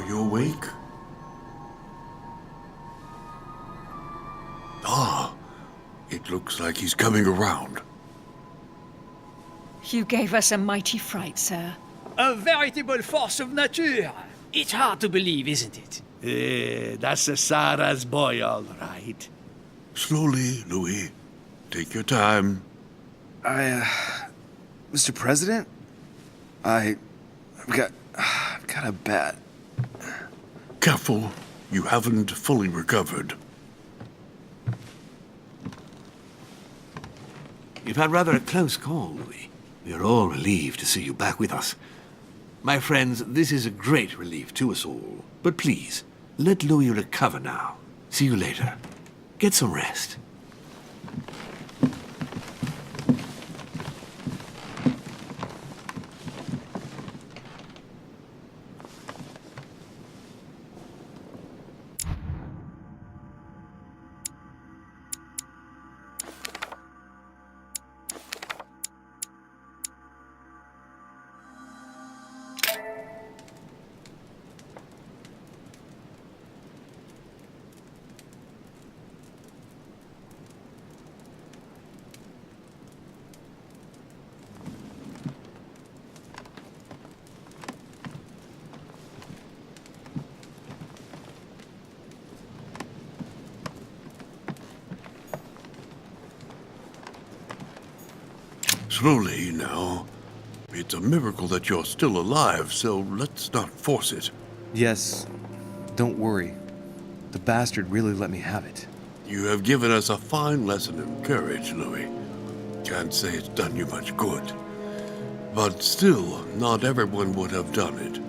Are you awake? Ah, it looks like he's coming around. You gave us a mighty fright, sir. A veritable force of nature. It's hard to believe, isn't it? That's a Sarah's boy, all right. Slowly, Louis. Take your time. Mr. President? I've got a bat. Careful, you haven't fully recovered. You've had rather a close call, Louis. We are all relieved to see you back with us. My friends, this is a great relief to us all. But please, let Louis recover now. See you later. Get some rest. Slowly now. It's a miracle that you're still alive, so let's not force it. Yes, don't worry. The bastard really let me have it. You have given us a fine lesson in courage, Louis. Can't say it's done you much good. But still, not everyone would have done it.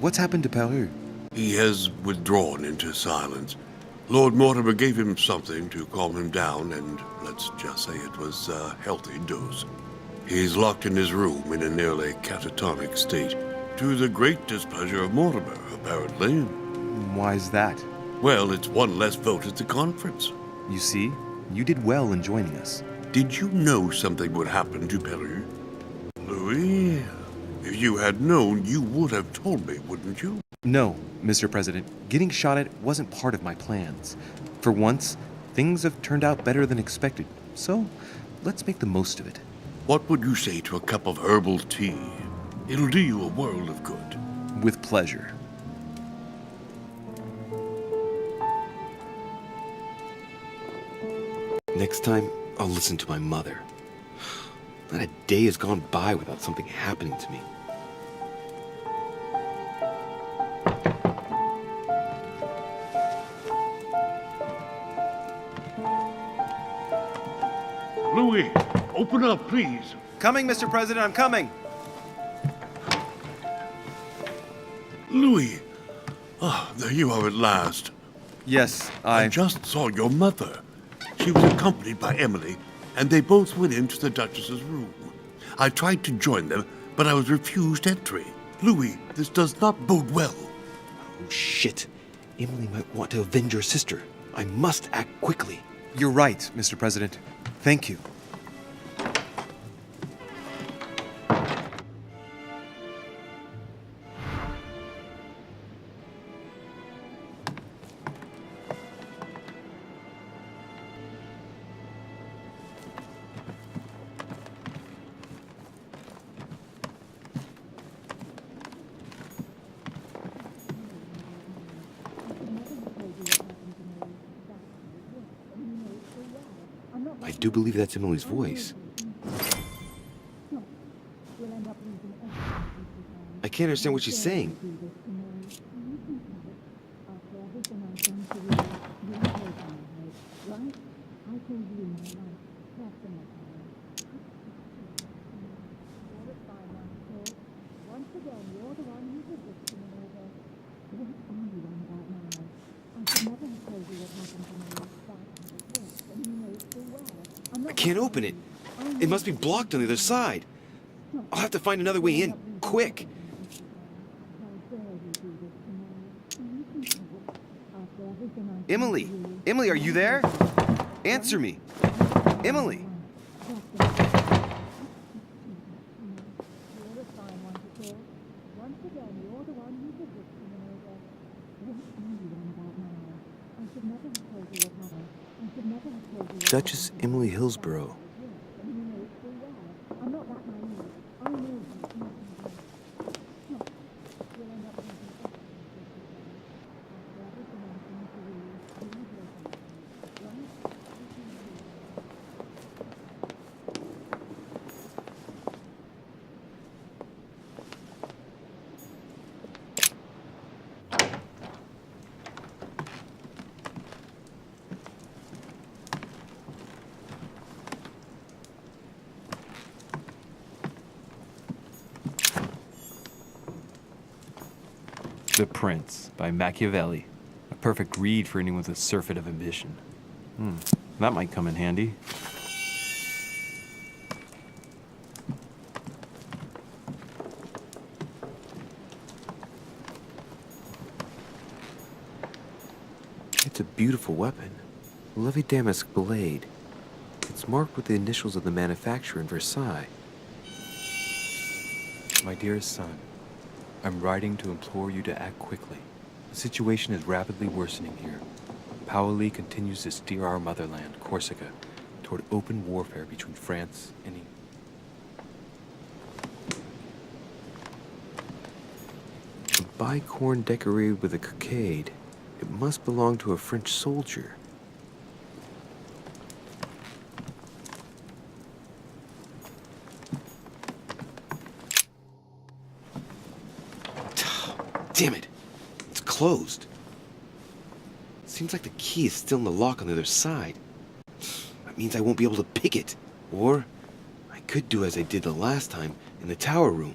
What's happened to Peru? He has withdrawn into silence. Lord Mortimer gave him something to calm him down, and let's just say it was a healthy dose. He's locked in his room in a nearly catatonic state, to the great displeasure of Mortimer, apparently. Why's that? Well, it's one less vote at the conference. You see, you did well in joining us. Did you know something would happen to Peru? Louis, if you had known, you would have told me, wouldn't you? No, Mr. President. Getting shot at wasn't part of my plans. For once, things have turned out better than expected, so let's make the most of it. What would you say to a cup of herbal tea? It'll do you a world of good. With pleasure. Next time, I'll listen to my mother. Not a day has gone by without something happening to me. Louis, open up, please. Coming, Mr. President, I'm coming! Louis. Ah, there you are at last. Yes, I just saw your mother. She was accompanied by Emily, and they both went into the Duchess's room. I tried to join them, but I was refused entry. Louis, this does not bode well. Oh, shit. Emily might want to avenge her sister. I must act quickly. You're right, Mr. President. Thank you. I do believe that's Emily's voice. I can't understand what she's saying. I can't open it. It must be blocked on the other side. I'll have to find another way in, quick. Emily! Emily, are you there? Answer me. Emily! Duchess Emily Hillsborough. The Prince by Machiavelli. A perfect read for anyone with a surfeit of ambition. That might come in handy. It's a beautiful weapon. A lovely damask blade. It's marked with the initials of the manufacturer in Versailles. My dearest son, I'm writing to implore you to act quickly. The situation is rapidly worsening here. Paoli continues to steer our motherland, Corsica, toward open warfare between France and England. A bicorn decorated with a cockade. It must belong to a French soldier. Damn it! It's closed. Seems like the key is still in the lock on the other side. That means I won't be able to pick it. Or I could do as I did the last time in the tower room.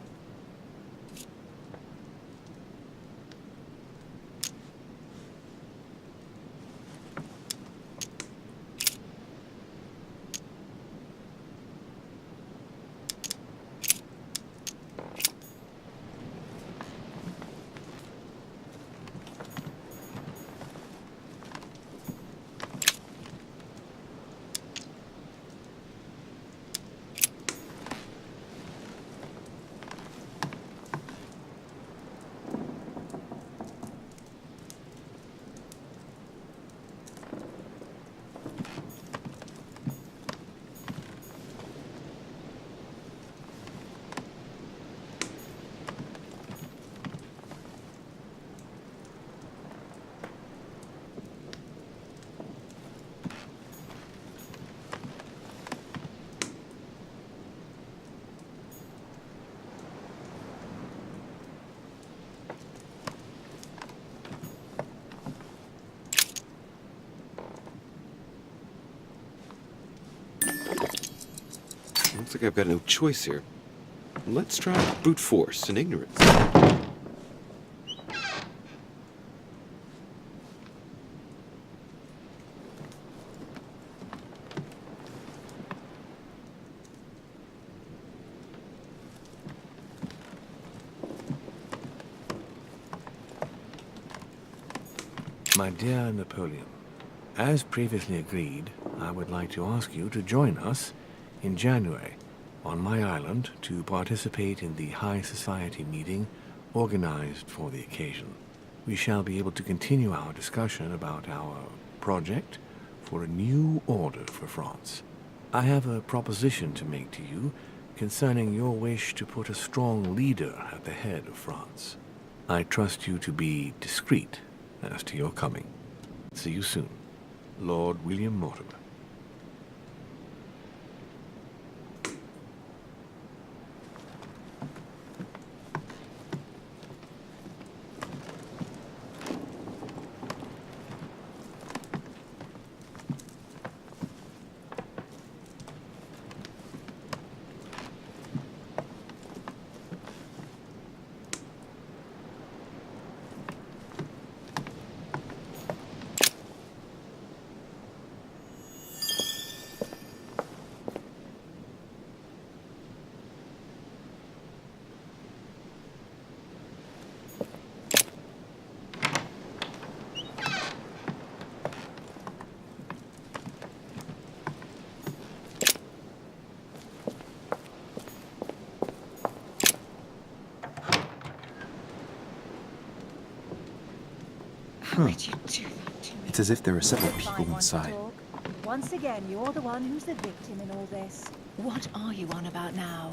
Looks like I've got no choice here. Let's try brute force and ignorance. My dear Napoleon, as previously agreed, I would like to ask you to join us in January on my island to participate in the high society meeting organized for the occasion. We shall be able to continue our discussion about our project for a new order for France. I have a proposition to make to you concerning your wish to put a strong leader at the head of France. I trust you to be discreet as to your coming. See you soon. Lord William Mortimer. How could you do that to me? It's as if there are several people inside. Once again, you're the one who's the victim in all this. What are you on about now?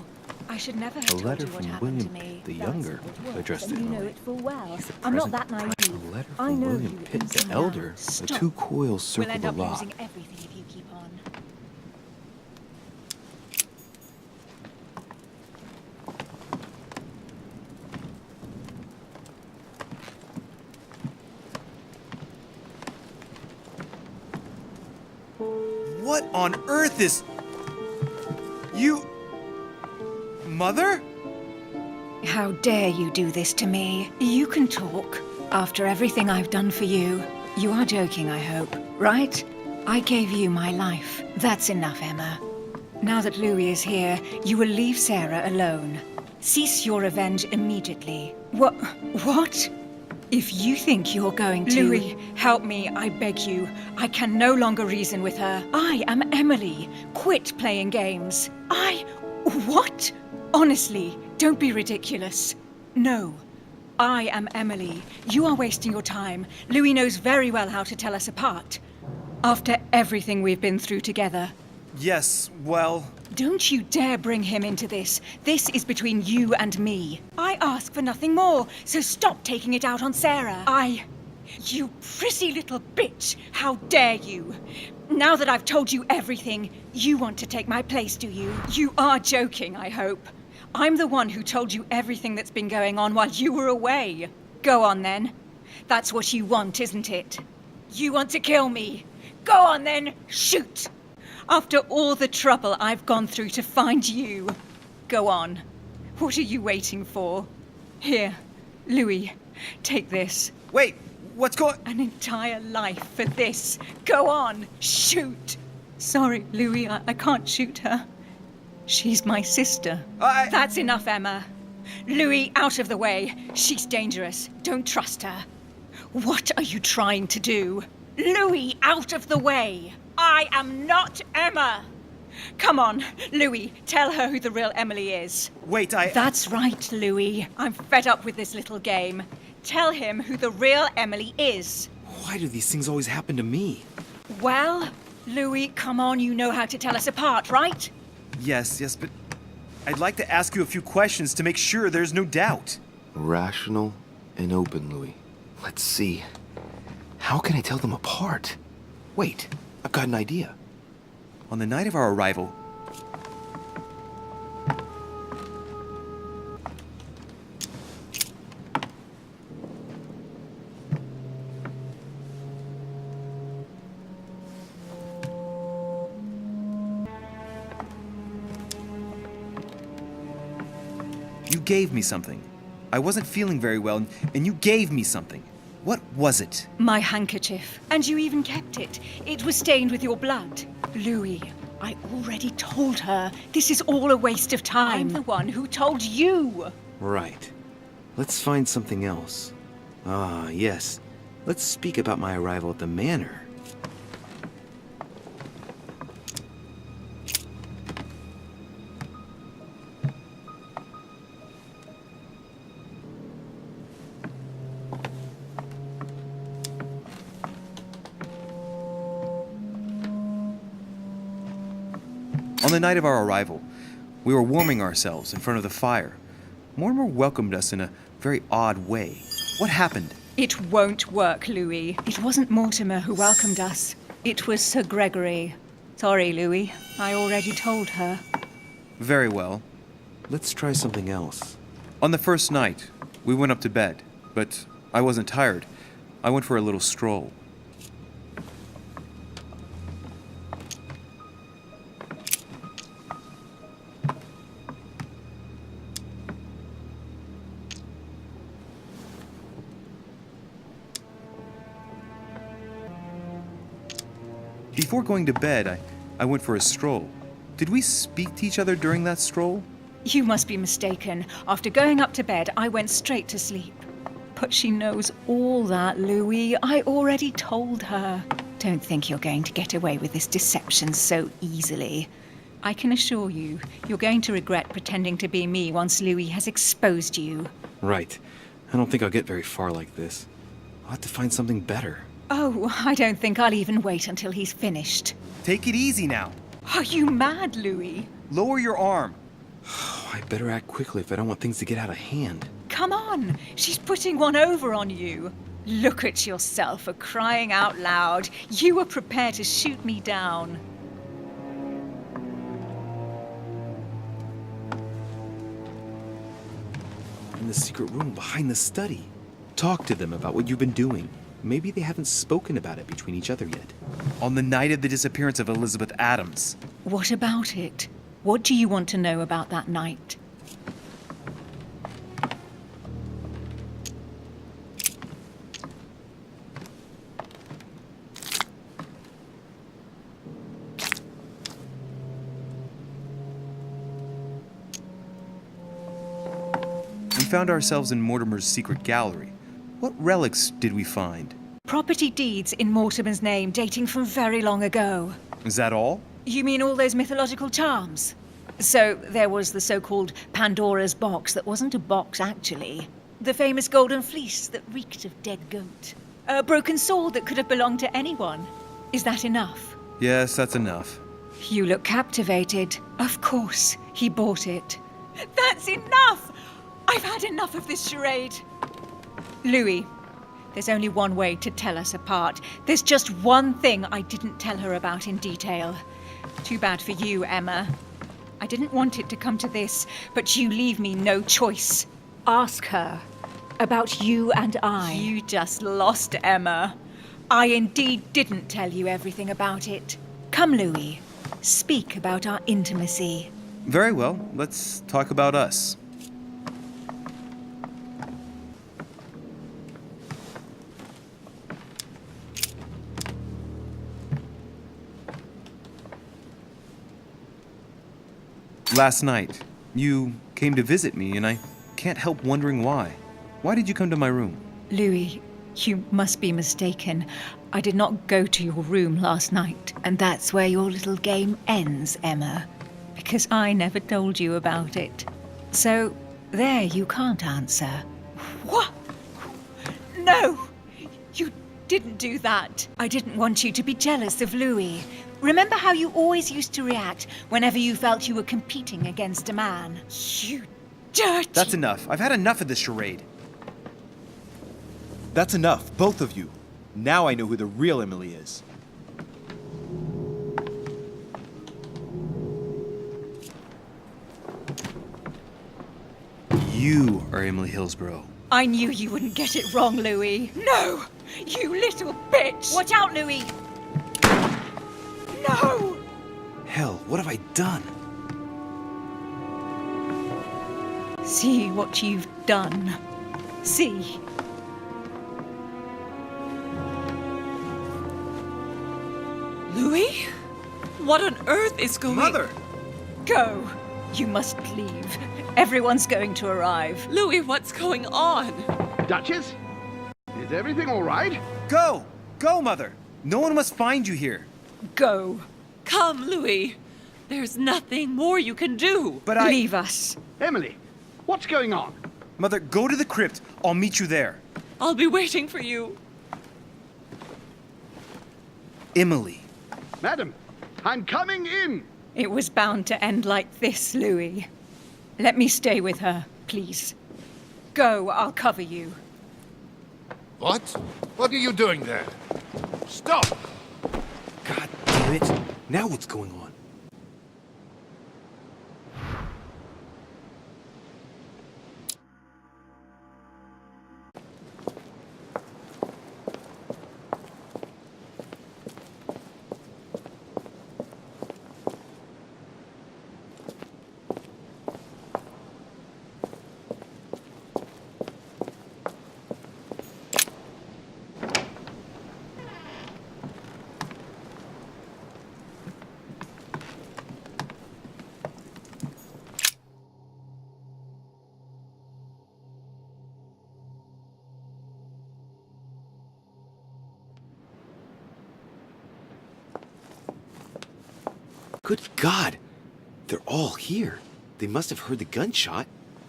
I should never have A told letter you what from happened William to me. the That's Younger how it works, addressed to and you know Emily. it full well. He's the I'm not present that naive. A letter I from know William you Pitt the inside Elder. out. The Stop. 2 coils circle We'll end the up lock. losing everything if you keep on. What on earth is... You... Mother? How dare you do this to me? You can talk. After everything I've done for you. You are joking, I hope, right? I gave you my life. That's enough, Emma. Now that Louis is here, you will leave Sarah alone. Cease your revenge immediately. What? If you think you're going to... Louis, help me, I beg you. I can no longer reason with her. I am Emily. Quit playing games. What? Honestly, don't be ridiculous. No. I am Emily. You are wasting your time. Louis knows very well how to tell us apart. After everything we've been through together. Yes, well... Don't you dare bring him into this. This is between you and me. I ask for nothing more, so stop taking it out on Sarah. You prissy little bitch! How dare you! Now that I've told you everything, you want to take my place, do you? You are joking, I hope. I'm the one who told you everything that's been going on while you were away. Go on then. That's what you want, isn't it? You want to kill me. Go on then, shoot! After all the trouble I've gone through to find you. Go on. What are you waiting for? Here, Louis, take this. Wait, what's going... An entire life for this. Go on, shoot. Sorry, Louis, I can't shoot her. She's my sister. That's enough, Emma. Louis, out of the way. She's dangerous. Don't trust her. What are you trying to do? Louis, out of the way. I am not Emma. Come on, Louis, tell her who the real Emily is. Wait, That's right, Louis. I'm fed up with this little game. Tell him who the real Emily is. Why do these things always happen to me? Well, Louis, come on, you know how to tell us apart, right? Yes, but... I'd like to ask you a few questions to make sure there's no doubt. Rational and open, Louis. Let's see. How can I tell them apart? Wait, I've got an idea. On the night of our arrival... You gave me something. I wasn't feeling very well, and you gave me something. What was it? My handkerchief. And you even kept it. It was stained with your blood. Louis, I already told her. This is all a waste of time. I'm the one who told you. Right. Let's find something else. Ah, yes. Let's speak about my arrival at the manor. On the night of our arrival, we were warming ourselves in front of the fire. Mortimer welcomed us in a very odd way. What happened? It won't work, Louis. It wasn't Mortimer who welcomed us. It was Sir Gregory. Sorry, Louis. I already told her. Very well. Let's try something else. On the first night, we went up to bed, but I wasn't tired. I went for a little stroll. Before going to bed, I went for a stroll. Did we speak to each other during that stroll? You must be mistaken. After going up to bed, I went straight to sleep. But she knows all that, Louis. I already told her. Don't think you're going to get away with this deception so easily. I can assure you, you're going to regret pretending to be me once Louis has exposed you. Right. I don't think I'll get very far like this. I'll have to find something better. Oh, I don't think I'll even wait until he's finished. Take it easy now. Are you mad, Louis? Lower your arm. I better act quickly if I don't want things to get out of hand. Come on, she's putting one over on you. Look at yourself for crying out loud. You were prepared to shoot me down. In the secret room behind the study. Talk to them about what you've been doing. Maybe they haven't spoken about it between each other yet. On the night of the disappearance of Elizabeth Adams. What about it? What do you want to know about that night? We found ourselves in Mortimer's secret gallery. What relics did we find? Property deeds in Mortimer's name dating from very long ago. Is that all? You mean all those mythological charms? So there was the so-called Pandora's box that wasn't a box, actually. The famous golden fleece that reeked of dead goat. A broken sword that could have belonged to anyone. Is that enough? Yes, that's enough. You look captivated. Of course, he bought it. That's enough! I've had enough of this charade. Louis, there's only one way to tell us apart. There's just one thing I didn't tell her about in detail. Too bad for you, Emma. I didn't want it to come to this, but you leave me no choice. Ask her about you and I. You just lost, Emma. I indeed didn't tell you everything about it. Come, Louis. Speak about our intimacy. Very well, let's talk about us. Last night, you came to visit me, and I can't help wondering why. Why did you come to my room? Louis, you must be mistaken. I did not go to your room last night, and that's where your little game ends, Emma. Because I never told you about it. So, there you can't answer. What? No! You didn't do that. I didn't want you to be jealous of Louis. Remember how you always used to react whenever you felt you were competing against a man? You dirty... That's enough. I've had enough of this charade. That's enough, both of you. Now I know who the real Emily is. You are Emily Hillsborough. I knew you wouldn't get it wrong, Louis. No! You little bitch! Watch out, Louis! No! Hell, what have I done? See what you've done. See. Louis? What on earth is going... Mother! Go. You must leave. Everyone's going to arrive. Louis, what's going on? Duchess? Is everything all right? Go! Go, Mother! No one must find you here. Go. Come, Louis. There's nothing more you can do. But I... Leave us. Emily, what's going on? Mother, go to the crypt. I'll meet you there. I'll be waiting for you. Emily. Madam, I'm coming in. It was bound to end like this, Louis. Let me stay with her, please. Go, I'll cover you. What? What are you doing there? Stop! God damn it. Now what's going on? Good God! They're all here. They must have heard the gunshot.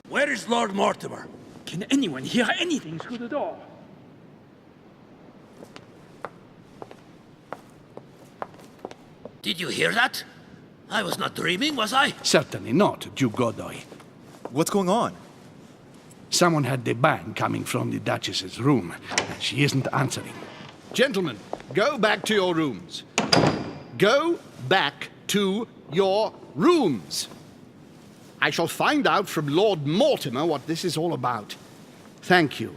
Where is Lord Mortimer? Can anyone hear anything through the door? Did you hear that? I was not dreaming, was I? Certainly not, Duke Godoy. What's going on? Someone had the bang coming from the Duchess's room, and she isn't answering. Gentlemen, go back to your rooms. Go back to your rooms. I shall find out from Lord Mortimer what this is all about. Thank you.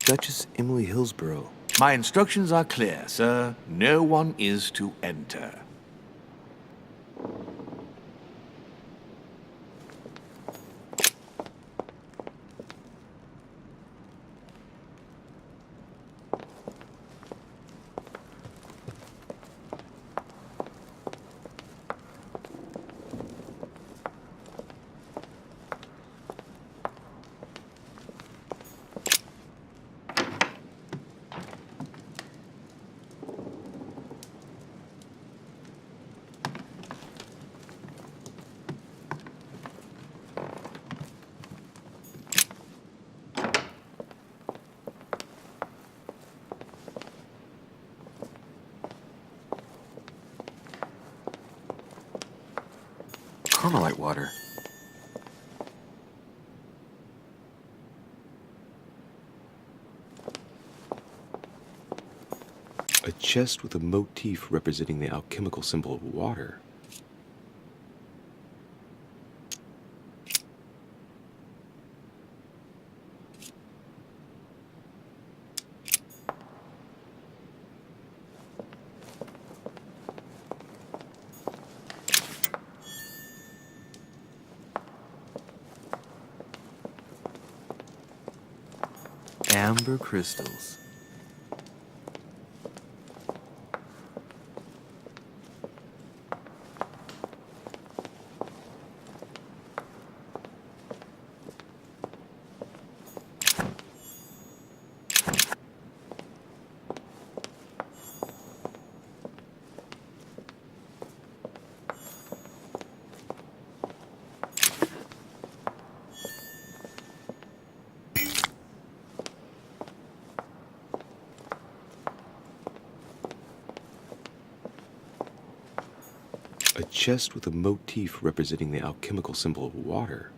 Duchess Emily Hillsborough. My instructions are clear, sir. No one is to enter. Carmelite water. A chest with a motif representing the alchemical symbol of water. Amber crystals. A chest with a motif representing the alchemical symbol of water.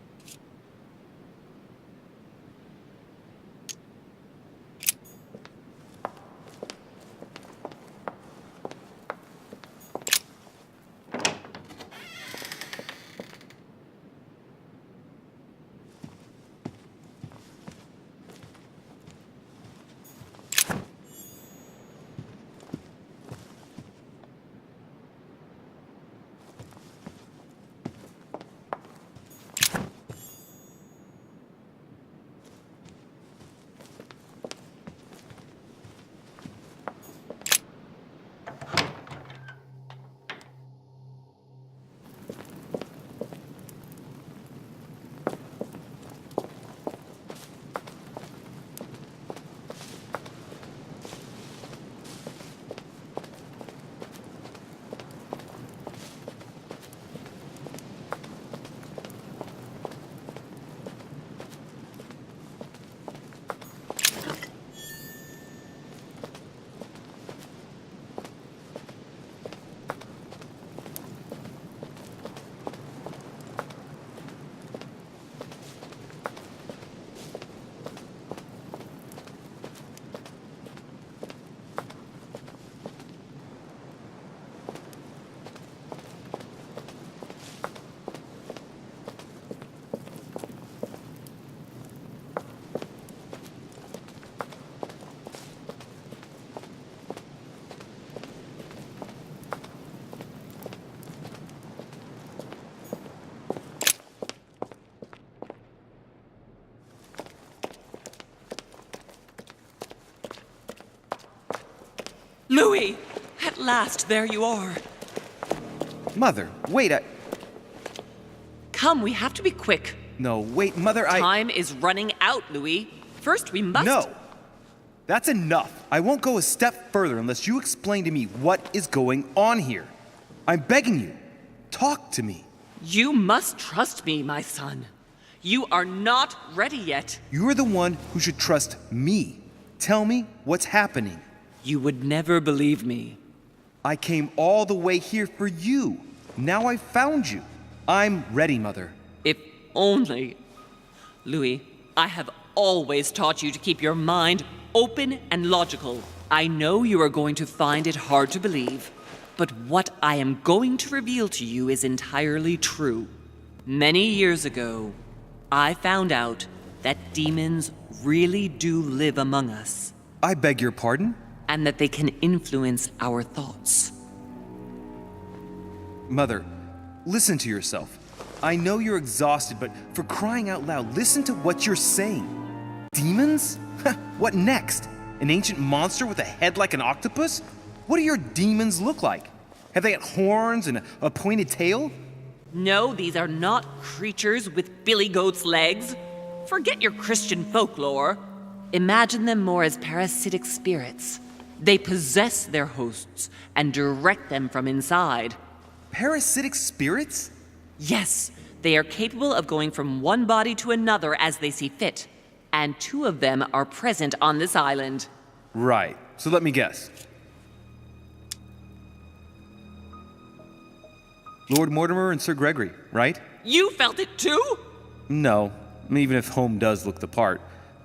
Louis! At last, there you are. Mother, wait, Come, we have to be quick. No, wait, Mother, Time is running out, Louis. First, we must... No! That's enough. I won't go a step further unless you explain to me what is going on here. I'm begging you. Talk to me. You must trust me, my son. You are not ready yet. You're the one who should trust me. Tell me what's happening. You would never believe me. I came all the way here for you. Now I've found you. I'm ready, Mother. If only. Louis, I have always taught you to keep your mind open and logical. I know you are going to find it hard to believe, but what I am going to reveal to you is entirely true. Many years ago, I found out that demons really do live among us. I beg your pardon? And that they can influence our thoughts. Mother, listen to yourself. I know you're exhausted, but for crying out loud, listen to what you're saying. Demons? What next? An ancient monster with a head like an octopus? What do your demons look like? Have they got horns and a pointed tail? No, these are not creatures with billy goat's legs. Forget your Christian folklore. Imagine them more as parasitic spirits. They possess their hosts and direct them from inside. Parasitic spirits? Yes, they are capable of going from one body to another as they see fit. And 2 of them are present on this island. Right. So let me guess. Lord Mortimer and Sir Gregory, right? You felt it too? No, even if Home does look the part.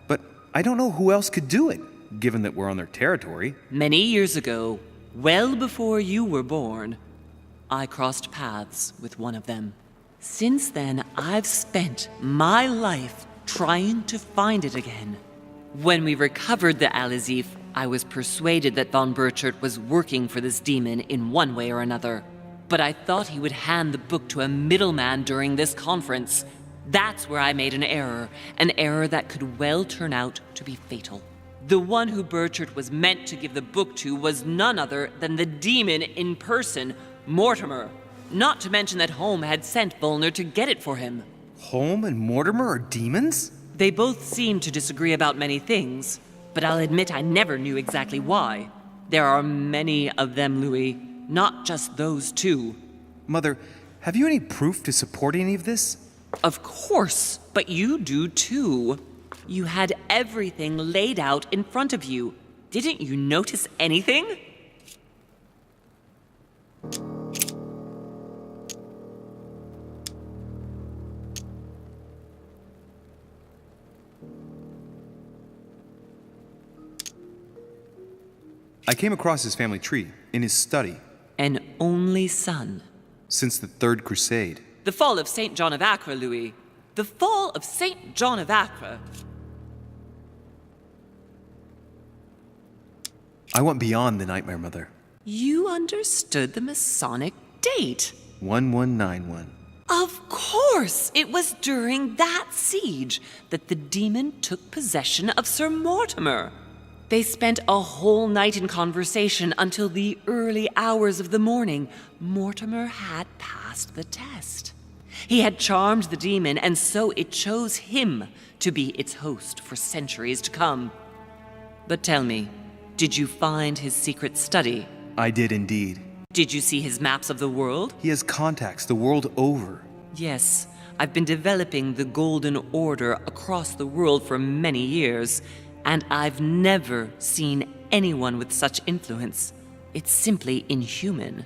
But I don't know who else could do it, given that we're on their territory. Many years ago, well before you were born, I crossed paths with one of them. Since then, I've spent my life trying to find it again. When we recovered the Alizif, I was persuaded that von Burchard was working for this demon in one way or another. But I thought he would hand the book to a middleman during this conference. That's where I made an error that could well turn out to be fatal. The one who Burchard was meant to give the book to was none other than the demon in person, Mortimer. Not to mention that Home had sent Volner to get it for him. Home and Mortimer are demons? They both seem to disagree about many things, but I'll admit I never knew exactly why. There are many of them, Louis, not just those 2. Mother, have you any proof to support any of this? Of course, but you do too. You had everything laid out in front of you. Didn't you notice anything? I came across his family tree in his study. An only son. Since the Third Crusade. The fall of St. John of Acre, Louis. The fall of St. John of Acre. I went beyond the nightmare, Mother. You understood the Masonic date. 1191. Of course! It was during that siege that the demon took possession of Sir Mortimer. They spent a whole night in conversation until the early hours of the morning. Mortimer had passed the test. He had charmed the demon, and so it chose him to be its host for centuries to come. But tell me, did you find his secret study? I did indeed. Did you see his maps of the world? He has contacts the world over. Yes, I've been developing the Golden Order across the world for many years, and I've never seen anyone with such influence. It's simply inhuman.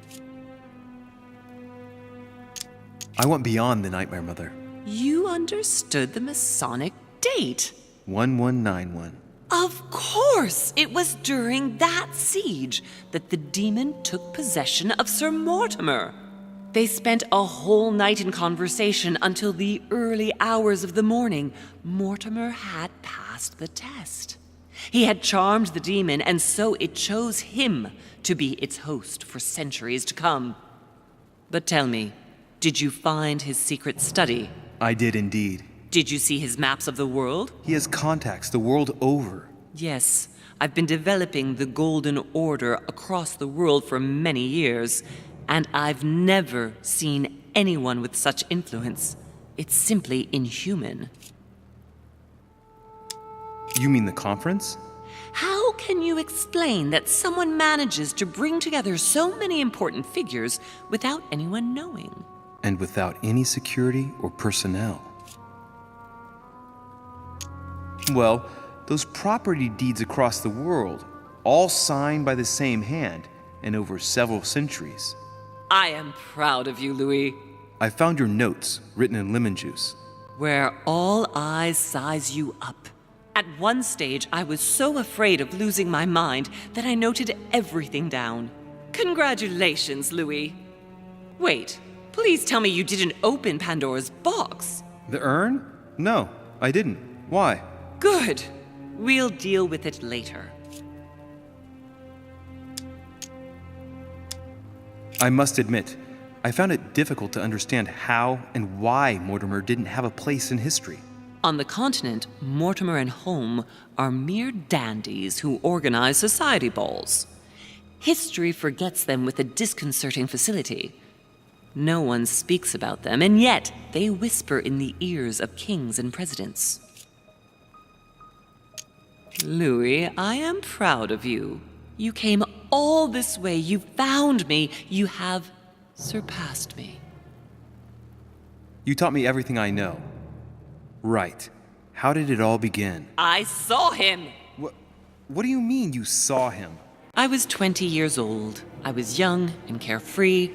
I went beyond the nightmare, Mother. You understood the Masonic date. 1191. Of course! It was during that siege that the demon took possession of Sir Mortimer. They spent a whole night in conversation until the early hours of the morning. Mortimer had passed the test. He had charmed the demon, and so it chose him to be its host for centuries to come. But tell me, did you find his secret study? I did indeed. Did you see his maps of the world? He has contacts the world over. Yes, I've been developing the Golden Order across the world for many years, and I've never seen anyone with such influence. It's simply inhuman. You mean the conference? How can you explain that someone manages to bring together so many important figures without anyone knowing? and without any security or personnel. Well, those property deeds across the world, all signed by the same hand and over several centuries. I am proud of you, Louis. I found your notes written in lemon juice. Where all eyes size you up. At one stage, I was so afraid of losing my mind that I noted everything down. Congratulations, Louis. Wait, please tell me you didn't open Pandora's box. The urn? No, I didn't. Why? Good. We'll deal with it later. I must admit, I found it difficult to understand how and why Mortimer didn't have a place in history. On the continent, Mortimer and Home are mere dandies who organize society balls. History forgets them with a disconcerting facility. No one speaks about them, and yet they whisper in the ears of kings and presidents. Louis, I am proud of you. You came all this way. You found me. You have surpassed me. You taught me everything I know. Right. How did it all begin? I saw him! What do you mean you saw him? I was 20 years old. I was young and carefree.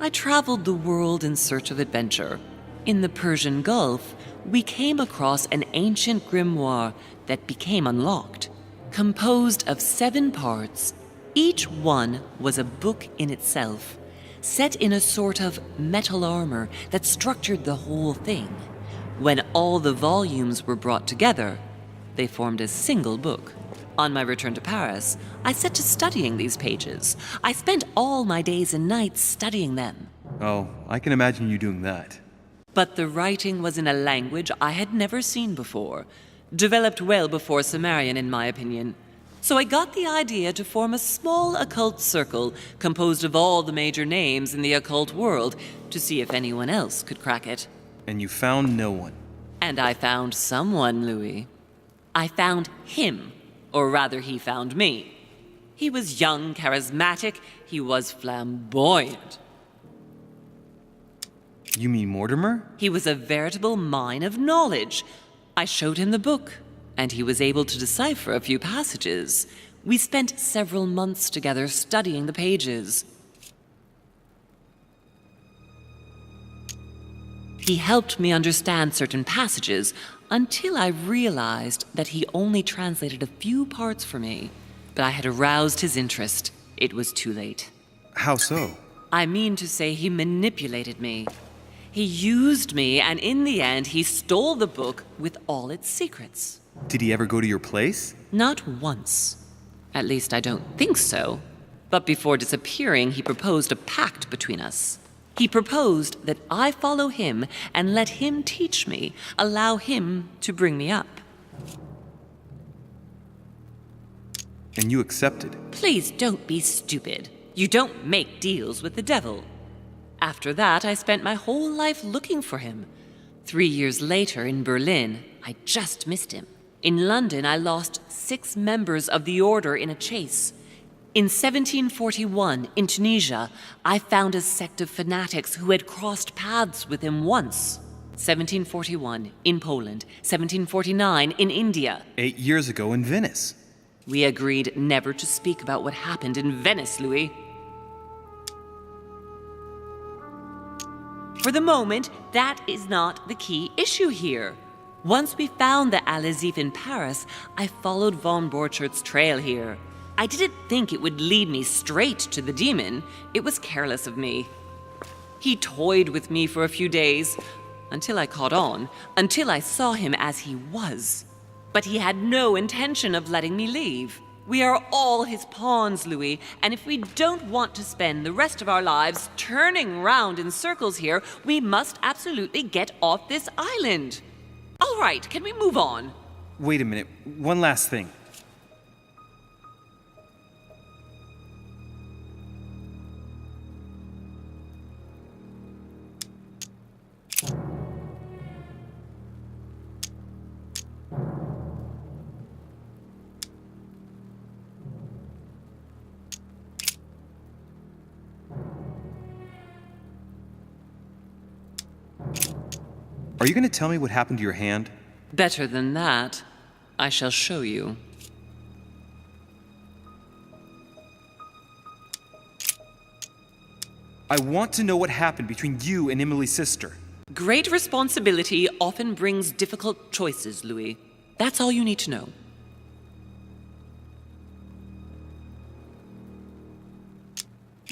I traveled the world in search of adventure. In the Persian Gulf, we came across an ancient grimoire that became unlocked. Composed of 7 parts, each one was a book in itself, set in a sort of metal armor that structured the whole thing. When all the volumes were brought together, they formed a single book. On my return to Paris, I set to studying these pages. I spent all my days and nights studying them. Oh, I can imagine you doing that. But the writing was in a language I had never seen before, developed well before Sumerian, in my opinion. So I got the idea to form a small occult circle composed of all the major names in the occult world to see if anyone else could crack it. And you found no one. And I found someone, Louis. I found him, or rather he found me. He was young, charismatic, he was flamboyant. You mean Mortimer? He was a veritable mine of knowledge. I showed him the book, and he was able to decipher a few passages. We spent several months together studying the pages. He helped me understand certain passages until I realized that he only translated a few parts for me. But I had aroused his interest. It was too late. How so? I mean to say he manipulated me. He used me, and in the end, he stole the book with all its secrets. Did he ever go to your place? Not once. At least I don't think so. But before disappearing, he proposed a pact between us. He proposed that I follow him and let him teach me, allow him to bring me up. And you accepted? Please don't be stupid. You don't make deals with the devil. After that, I spent my whole life looking for him. 3 years later, in Berlin, I just missed him. In London, I lost 6 members of the order in a chase. In 1741, in Tunisia, I found a sect of fanatics who had crossed paths with him once. 1741, in Poland. 1749, in India. 8 years ago in Venice. We agreed never to speak about what happened in Venice, Louis. For the moment, that is not the key issue here. Once we found the Al-Azif in Paris, I followed von Borchart's trail here. I didn't think it would lead me straight to the demon. It was careless of me. He toyed with me for a few days, until I caught on, until I saw him as he was. But he had no intention of letting me leave. We are all his pawns, Louis, and if we don't want to spend the rest of our lives turning round in circles here, we must absolutely get off this island. All right, can we move on? Wait a minute. One last thing. Are you going to tell me what happened to your hand? Better than that, I shall show you. I want to know what happened between you and Emily's sister. Great responsibility often brings difficult choices, Louis. That's all you need to know.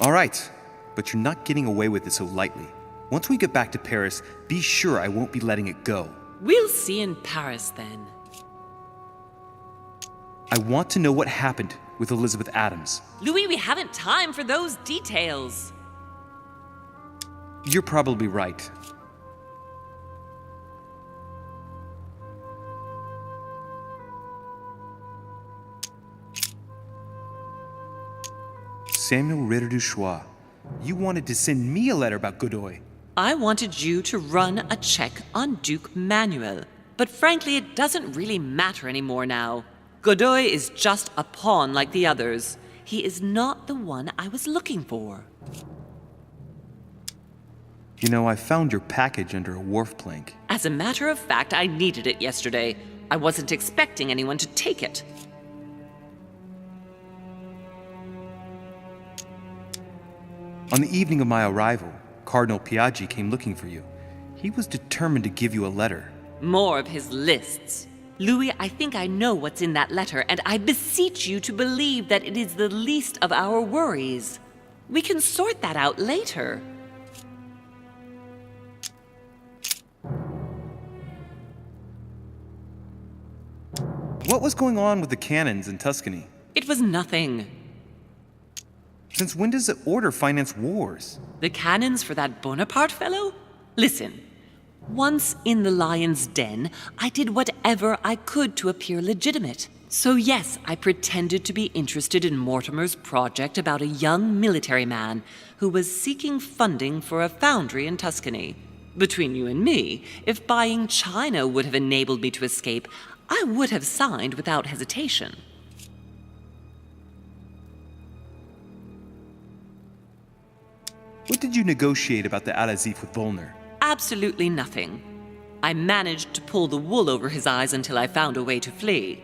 All right, but you're not getting away with it so lightly. Once we get back to Paris, be sure I won't be letting it go. We'll see in Paris then. I want to know what happened with Elizabeth Adams. Louis, we haven't time for those details. You're probably right. Samuel Ritter du Choix, you wanted to send me a letter about Godoy. I wanted you to run a check on Duke Manuel. But frankly, it doesn't really matter anymore now. Godoy is just a pawn like the others. He is not the one I was looking for. You know, I found your package under a wharf plank. As a matter of fact, I needed it yesterday. I wasn't expecting anyone to take it. On the evening of my arrival, Cardinal Piaggi came looking for you. He was determined to give you a letter. More of his lists. Louis, I think I know what's in that letter, and I beseech you to believe that it is the least of our worries. We can sort that out later. What was going on with the cannons in Tuscany? It was nothing. Since when does the Order finance wars? The cannons for that Bonaparte fellow? Listen, once in the lion's den, I did whatever I could to appear legitimate. So yes, I pretended to be interested in Mortimer's project about a young military man who was seeking funding for a foundry in Tuscany. Between you and me, if buying China would have enabled me to escape, I would have signed without hesitation. What did you negotiate about the Al-Azif with Volner? Absolutely nothing. I managed to pull the wool over his eyes until I found a way to flee.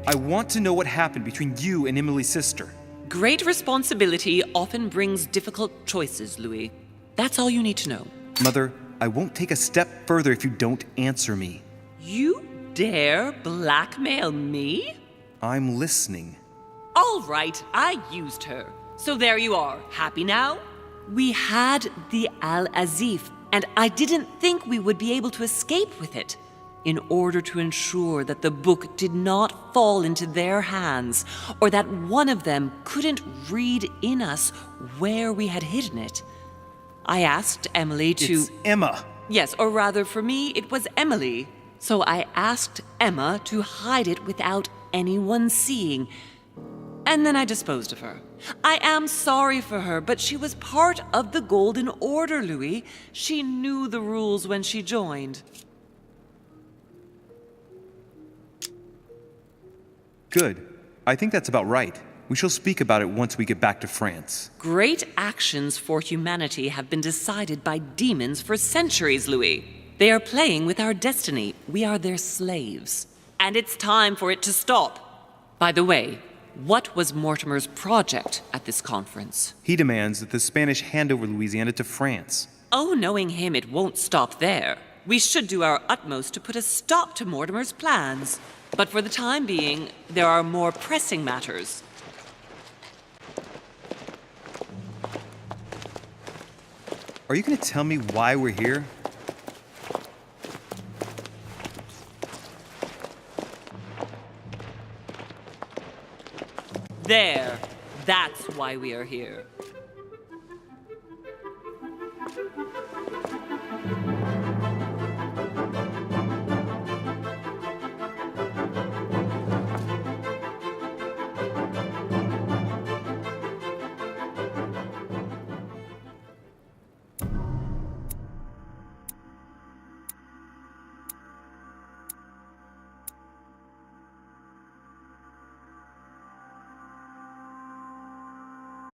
I want to know what happened between you and Emily's sister. Great responsibility often brings difficult choices, Louis. That's all you need to know. Mother, I won't take a step further if you don't answer me. You dare blackmail me? I'm listening. All right, I used her. So there you are. Happy now? We had the Al-Azif, and I didn't think we would be able to escape with it. In order to ensure that the book did not fall into their hands, or that one of them couldn't read in us where we had hidden it, I asked Emily to... It's Emma. Yes, or rather for me, it was Emily. So I asked Emma to hide it without anyone seeing. And then I disposed of her. I am sorry for her, but she was part of the Golden Order, Louis. She knew the rules when she joined. Good. I think that's about right. We shall speak about it once we get back to France. Great actions for humanity have been decided by demons for centuries, Louis. They are playing with our destiny. We are their slaves. And it's time for it to stop. By the way, what was Mortimer's project at this conference? He demands that the Spanish hand over Louisiana to France. Oh, knowing him, it won't stop there. We should do our utmost to put a stop to Mortimer's plans. But for the time being, there are more pressing matters. Are you going to tell me why we're here? There. That's why we are here.